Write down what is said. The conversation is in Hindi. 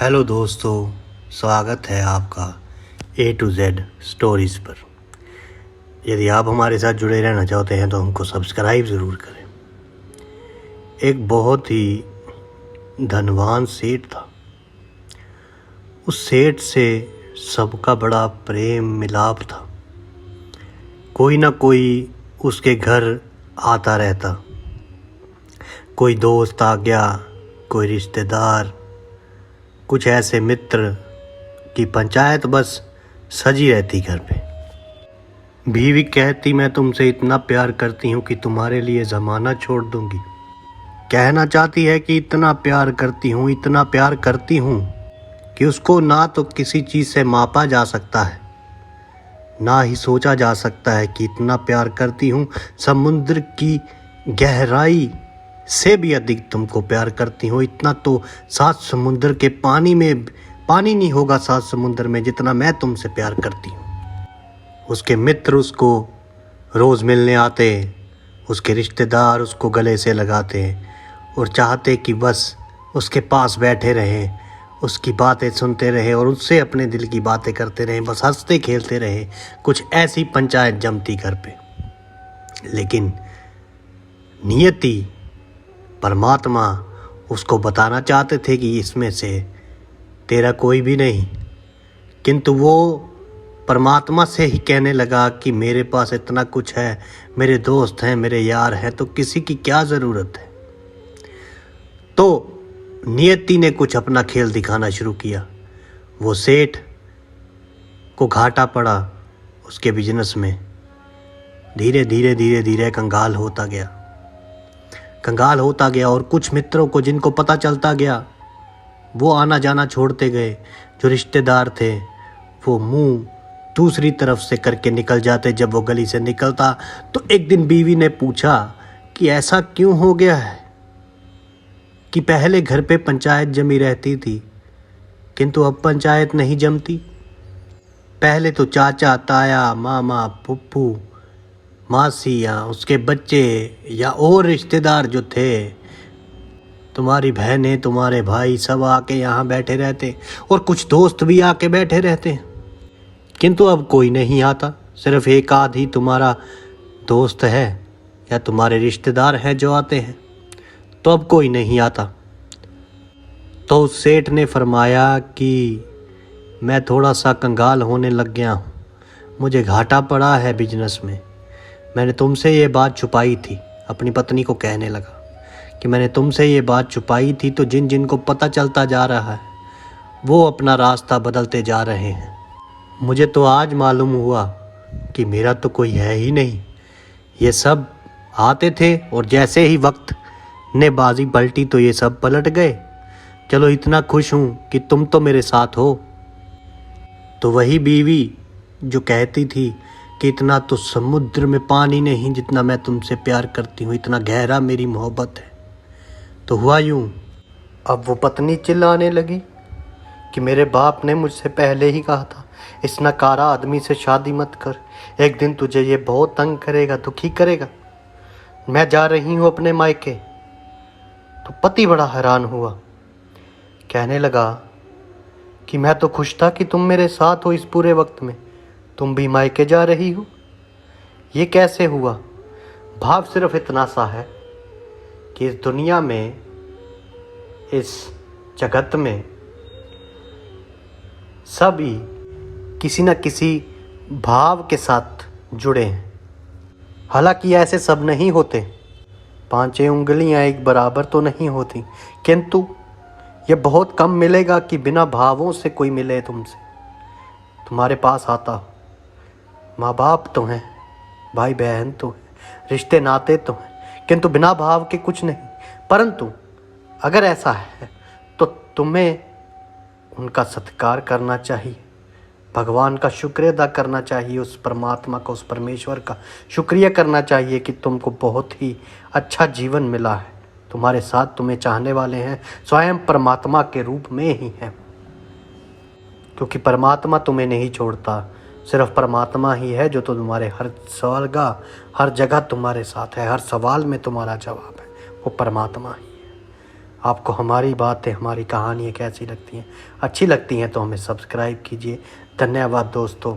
हेलो दोस्तों, स्वागत है आपका A to Z स्टोरीज़ पर। यदि आप हमारे साथ जुड़े रहना चाहते हैं तो हमको सब्सक्राइब ज़रूर करें। एक बहुत ही धनवान सेठ था। उस सेठ से सबका बड़ा प्रेम मिलाप था। कोई ना कोई उसके घर आता रहता, कोई दोस्त आ गया, कोई रिश्तेदार, कुछ ऐसे मित्र की पंचायत बस सजी रहती घर पे। बीवी कहती, मैं तुमसे इतना प्यार करती हूँ कि तुम्हारे लिए ज़माना छोड़ दूंगी। कहना चाहती है कि इतना प्यार करती हूँ, इतना प्यार करती हूँ कि उसको ना तो किसी चीज़ से मापा जा सकता है, ना ही सोचा जा सकता है कि इतना प्यार करती हूँ। समुद्र की गहराई से भी अधिक तुमको प्यार करती हूँ। इतना तो 7 समुद्र के पानी में पानी नहीं होगा 7 समुद्र में जितना मैं तुमसे प्यार करती हूँ। उसके मित्र उसको रोज़ मिलने आते, उसके रिश्तेदार उसको गले से लगाते और चाहते कि बस उसके पास बैठे रहें, उसकी बातें सुनते रहें और उससे अपने दिल की बातें करते रहें, बस हंसते खेलते रहें। कुछ ऐसी पंचायत जमती घर पे। लेकिन नियति, परमात्मा उसको बताना चाहते थे कि इसमें से तेरा कोई भी नहीं, किंतु वो परमात्मा से ही कहने लगा कि मेरे पास इतना कुछ है, मेरे दोस्त हैं, मेरे यार हैं, तो किसी की क्या ज़रूरत है। तो नियति ने कुछ अपना खेल दिखाना शुरू किया। वो सेठ को घाटा पड़ा उसके बिजनेस में। धीरे धीरे कंगाल होता गया और कुछ मित्रों को जिनको पता चलता गया वो आना जाना छोड़ते गए। जो रिश्तेदार थे वो मुंह दूसरी तरफ से करके निकल जाते। जब वो गली से निकलता तो एक दिन बीवी ने पूछा कि ऐसा क्यों हो गया है कि पहले घर पे पंचायत जमी रहती थी किंतु अब पंचायत नहीं जमती। पहले तो चाचा, ताया, मामा, फुप्पू, मासियाँ, उसके बच्चे या और रिश्तेदार जो थे, तुम्हारी बहनें, तुम्हारे भाई सब आके यहाँ बैठे रहते और कुछ दोस्त भी आके बैठे रहते, किंतु अब कोई नहीं आता। सिर्फ एक आध ही तुम्हारा दोस्त है या तुम्हारे रिश्तेदार हैं जो आते हैं, तो अब कोई नहीं आता। तो उस सेठ ने फरमाया कि मैं थोड़ा सा कंगाल होने लग गया हूँ, मुझे घाटा पड़ा है बिजनेस में। मैंने तुमसे ये बात छुपाई थी। अपनी पत्नी को कहने लगा कि मैंने तुमसे ये बात छुपाई थी, तो जिन जिन को पता चलता जा रहा है वो अपना रास्ता बदलते जा रहे हैं। मुझे तो आज मालूम हुआ कि मेरा तो कोई है ही नहीं। ये सब आते थे और जैसे ही वक्त ने बाजी पलटी तो ये सब पलट गए। चलो, इतना खुश हूँ कि तुम तो मेरे साथ हो। तो वही बीवी जो कहती थी कि इतना तो समुद्र में पानी नहीं जितना मैं तुमसे प्यार करती हूँ, इतना गहरा मेरी मोहब्बत है। तो हुआ यूँ, अब वो पत्नी चिल्लाने लगी कि मेरे बाप ने मुझसे पहले ही कहा था इस नकारा आदमी से शादी मत कर, एक दिन तुझे ये बहुत तंग करेगा, दुखी करेगा। मैं जा रही हूँ अपने मायके। तो पति बड़ा हैरान हुआ, कहने लगा कि मैं तो खुश था कि तुम मेरे साथ हो इस पूरे वक्त में, तुम भी मायके जा रही हो, ये कैसे हुआ। भाव सिर्फ इतना सा है कि इस दुनिया में, इस जगत में सभी किसी न किसी भाव के साथ जुड़े हैं। हालांकि ऐसे सब नहीं होते, 5 उंगलियां एक बराबर तो नहीं होती, किंतु ये बहुत कम मिलेगा कि बिना भावों से कोई मिले तुमसे, तुम्हारे पास आता हो। माँ बाप तो हैं, भाई बहन तो हैं, रिश्ते नाते तो हैं, किंतु बिना भाव के कुछ नहीं। परंतु अगर ऐसा है तो तुम्हें उनका सत्कार करना चाहिए, भगवान का शुक्र अदा करना चाहिए, उस परमात्मा का, उस परमेश्वर का शुक्रिया करना चाहिए कि तुमको बहुत ही अच्छा जीवन मिला है। तुम्हारे साथ तुम्हें चाहने वाले हैं स्वयं परमात्मा के रूप में ही हैं, क्योंकि परमात्मा तुम्हें नहीं छोड़ता। सिर्फ परमात्मा ही है जो तो तुम्हारे हर सवाल का, हर जगह तुम्हारे साथ है, हर सवाल में तुम्हारा जवाब है, वो परमात्मा ही है। आपको हमारी बातें, हमारी कहानियाँ कैसी लगती हैं? अच्छी लगती हैं तो हमें सब्सक्राइब कीजिए। धन्यवाद दोस्तों।